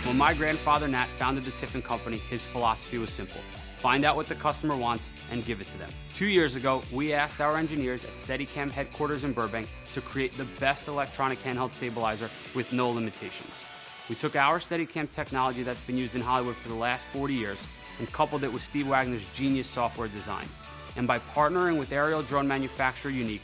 When my grandfather Nat founded the Tiffin Company, his philosophy was simple. Find out what the customer wants and give it to them. 2 years ago, we asked our engineers at Steadicam headquarters in Burbank to create the best electronic handheld stabilizer with no limitations. We took our Steadicam technology that's been used in Hollywood for the last 40 years and coupled it with Steve Wagner's genius software design. And by partnering with aerial drone manufacturer Unique,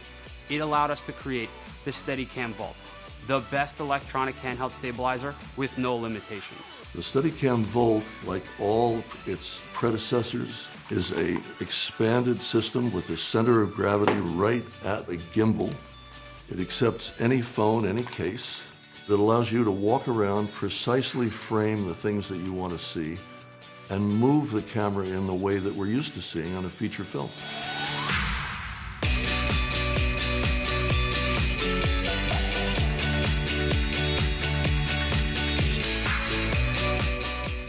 it allowed us to create the Steadicam Volt, the best electronic handheld stabilizer with no limitations. The Steadicam Volt, like all its predecessors, is an expanded system with a center of gravity right at a gimbal. It accepts any phone, any case, that allows you to walk around, precisely frame the things that you want to see, and move the camera in the way that we're used to seeing on a feature film.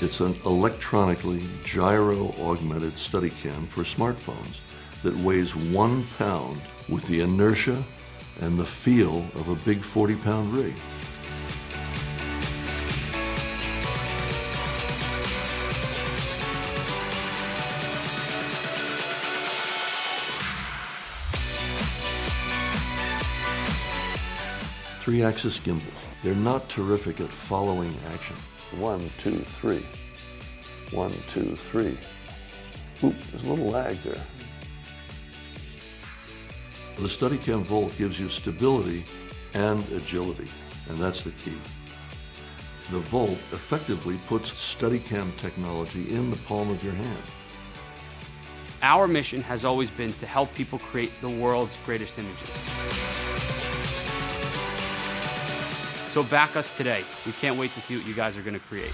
It's an electronically gyro-augmented Steadicam for smartphones that weighs 1 pound with the inertia and the feel of a big 40-pound rig. Three-axis gimbals. They're not terrific at following action. 1, 2, 3. 1, 2, 3. Oop, there's a little lag there. The Steadicam Volt gives you stability and agility, and that's the key. The Volt effectively puts Steadicam technology in the palm of your hand. Our mission has always been to help people create the world's greatest images. So back us today. We can't wait to see what you guys are going to create.